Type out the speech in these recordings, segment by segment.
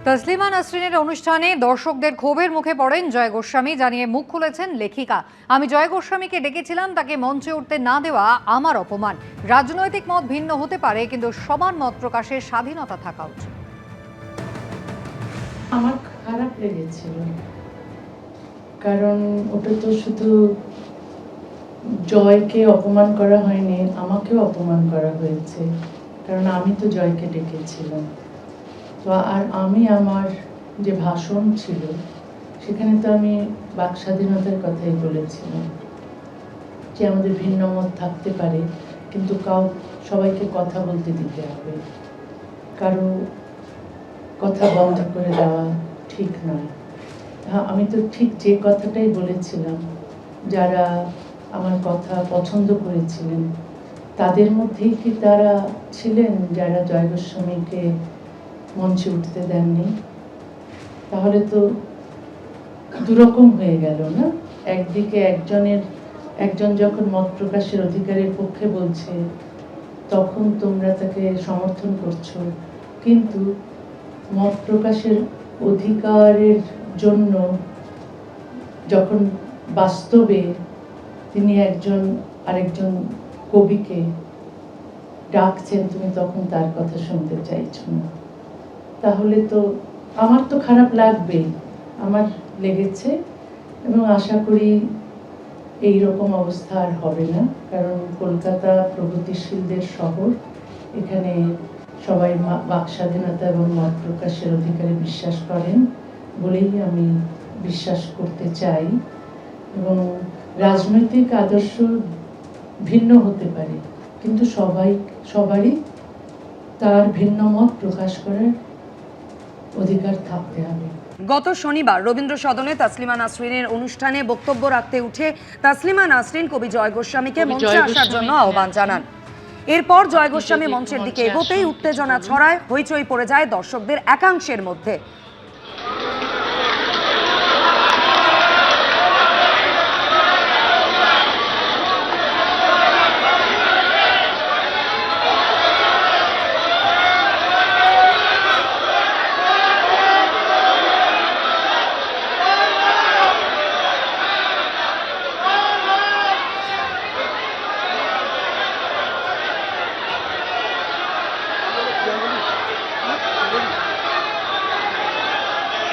তসলিমা নাসরিনের অনুষ্ঠানে দর্শকদের ক্ষোভের মুখে পড়েন জয় গোস্বামী, জানিয়ে মুখ খুলেছেন লেখিকা। আমি জয় গোস্বামীকে ডেকেছিলাম, তাকে মঞ্চে উঠতে না দেওয়া আমার অপমান। রাজনৈতিক মত ভিন্ন হতে পারে, কিন্তু সবার মত প্রকাশের স্বাধীনতা থাকা উচিত। আমার খারাপ লেগেছিল, কারণ ওটা তো শুধু জয়কে অপমান করা হয়নি, আমাকেও অপমান করা হয়েছে, কারণ আমি তো জয়কে ডেকেছিলাম। তো আর আমি আমার যে ভাষণ ছিল সেখানে তো আমি বাক স্বাধীনতার কথাই বলেছিলাম, যে আমাদের ভিন্ন মত থাকতে পারে, কিন্তু সবাইকে কথা বলতে দিতে হবে, কারো কথা বন্ধ করে দেওয়া ঠিক নয়। হ্যাঁ, আমি তো ঠিক যে কথাটাই বলেছিলাম। যারা আমার কথা পছন্দ করেছিলেন তাদের মধ্যেই কি তারা ছিলেন যারা জয় গোস্বামীকে মঞ্চে উঠতে দেননি? তাহলে তো দুরকম হয়ে গেল না? একদিকে একজন যখন মত প্রকাশের অধিকারের পক্ষে বলছে তখন তোমরা তাকে সমর্থন করছো, কিন্তু মত প্রকাশের অধিকারের জন্য যখন বাস্তবে তিনি আরেকজন কবিকে ডাকছেন, তুমি তখন তার কথা শুনতে চাইছো না। তাহলে তো আমার তো খারাপ লাগবেই, আমার লেগেছে, এবং আশা করি এই রকম অবস্থা আর হবে না, কারণ কলকাতা প্রগতিশীলদের শহর। এখানে সবাই বাক স্বাধীনতা এবং মত প্রকাশের অধিকারে বিশ্বাস করেন বলেই আমি বিশ্বাস করতে চাই। এবং রাজনৈতিক আদর্শ ভিন্ন হতে পারে, কিন্তু সবারই তার ভিন্ন মত প্রকাশ করার অধিকার থাকতে হবে। গত শনিবার রবীন্দ্র সদনে তসলিমা নাসরিনের অনুষ্ঠানে বক্তব্য রাখতে উঠে তসলিমা নাসরিন কবি জয় গোস্বামীকে মঞ্চে আসার জন্য আহ্বান জানান। এরপর জয় গোস্বামী মঞ্চের দিকে এগোতেই উত্তেজনা ছড়ায়, হইচই পড়ে যায় দর্শকদের একাংশের মধ্যে।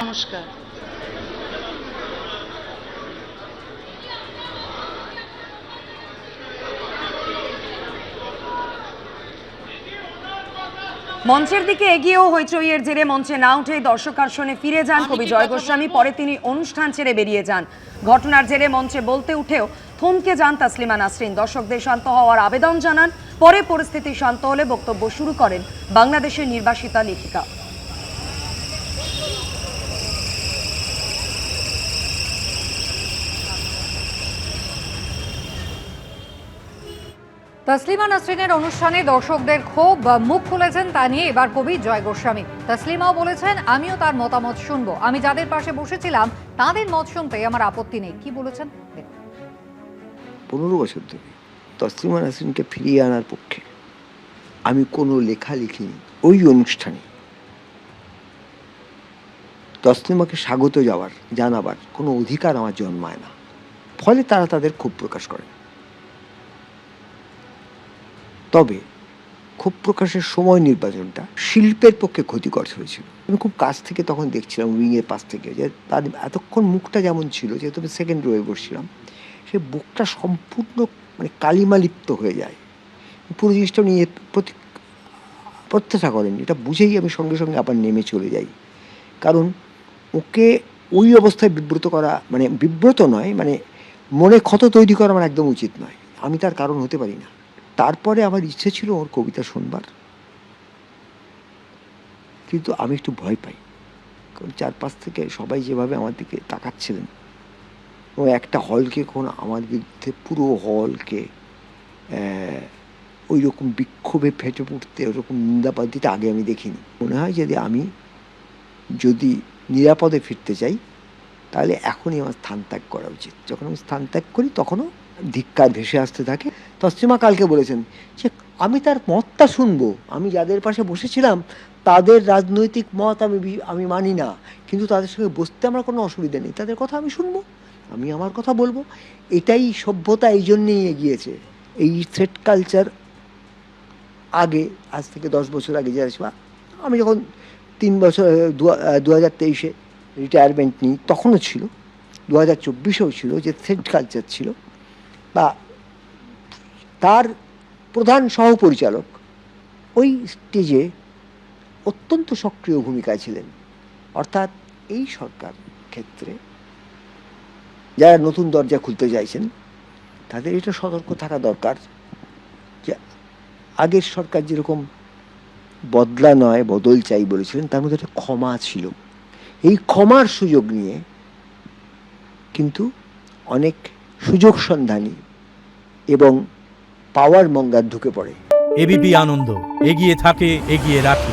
নমস্কার। মঞ্চের দিকে এগিয়েও হইচইয়ের জেরে মঞ্চে না উঠে দর্শক আসনে ফিরে যান কবি জয় গোস্বামী। পরে তিনি অনুষ্ঠান ছেড়ে বেরিয়ে যান। ঘটনার জেরে মঞ্চে বলতে উঠেও থমকে যান তসলিমা নাসরিন। দর্শকদের শান্ত হওয়ার আবেদন জানান। পরে পরিস্থিতি শান্ত হলে বক্তব্য শুরু করেন বাংলাদেশের নির্বাসিতা লেখিকা। তসলিমা নাসরিনের অনুষ্ঠানে দর্শকদের ক্ষোভ মুখ খুলেছেন তা নিয়ে এবার কবি জয় গোস্বামী। তসলিমাও বলেছেন, আমিও তার মতামত শুনবো। আমি যাদের পাশে বসেছিলাম তাদের মত শুনতে আমার আপত্তি নেই। কি বলেছেন? 15 বছর ধরে তসলিমা নাসরিনকে ফিরিয়ে আনার পক্ষে আমি কোনো লেখা লিখিনি। ওই অনুষ্ঠানে তসলিমাকে স্বাগত জানাবার কোনো অধিকার আমার জন্মায় না, ফলে তারা তাদের ক্ষোভ প্রকাশ করে। তবে ক্ষোভ প্রকাশের সময় নির্বাচনটা শিল্পের পক্ষে ক্ষতিকর হয়েছিল। আমি খুব কাছ থেকে তখন দেখছিলাম, উইংয়ের পাশ থেকে, যে তার এতক্ষণ মুখটা যেমন ছিল, যেহেতু আমি সেকেন্ড রোয়ে বসছিলাম, সে বুকটা সম্পূর্ণ কালিমালিপ্ত হয়ে যায়। পুরো জিনিসটা নিয়ে প্রত্যাশা করেন, এটা বুঝেই আমি সঙ্গে সঙ্গে আবার নেমে চলে যাই। কারণ ওকে ওই অবস্থায় বিব্রত করা, বিব্রত নয়, মনে ক্ষত তৈরি করা আমার একদম উচিত নয়। আমি তার কারণ হতে পারি না। তারপরে আমার ইচ্ছে ছিল ওর কবিতা শুনবার, কিন্তু আমি একটু ভয় পাই, কারণ চারপাশ থেকে সবাই যেভাবে আমার দিকে তাকাচ্ছিলেন, ও একটা হলকে কোন আমার বিরুদ্ধে পুরো হলকে ওই রকম বিক্ষোভে ফেটে পড়তে, ওরকম নিন্দাবাদ দিতে আগে আমি দেখিনি। মনে হয় যদি নিরাপদে ফিরতে চাই, তাহলে এখনই আমার স্থান ত্যাগ করা উচিত। যখন আমি স্থান ত্যাগ করি তখনও ধিক্কার ভেসে আসতে থাকে। তসলিমা কালকে বলেছেন যে আমি তার মতটা শুনবো, আমি যাদের পাশে বসেছিলাম তাদের রাজনৈতিক মত আমি মানি না, কিন্তু তাদের সঙ্গে বসতে আমার কোনো অসুবিধা নেই, তাদের কথা আমি শুনবো, আমি আমার কথা বলবো। এটাই সভ্যতা, এই জন্যেই এগিয়েছে। এই থ্রেট কালচার আগে, আজ থেকে 10 বছর আগে যারা ছিল, আমি যখন 3 বছর 2023-এ রিটায়ারমেন্ট নিই তখনও ছিল, 2024-এও ছিল, যে থ্রেট কালচার ছিল। বা তার প্রধান সহপরিচালক ওই স্টেজে অত্যন্ত সক্রিয় ভূমিকায় ছিলেন। অর্থাৎ এই সরকার ক্ষেত্রে যারা নতুন দরজা খুলতে চাইছেন তাদের এটা সতর্ক থাকা দরকার যে আগের সরকার যেরকম বদলা নয় বদল চাই বলেছিলেন, তার মধ্যে একটা ক্ষমা ছিল। এই ক্ষমার সুযোগ নিয়ে কিন্তু অনেক সুযোগ সন্ধানী এবং পাওয়ার মঙ্গার ঢুকে পড়ে। এবিপি আনন্দ, এগিয়ে থাকে, এগিয়ে রাখে।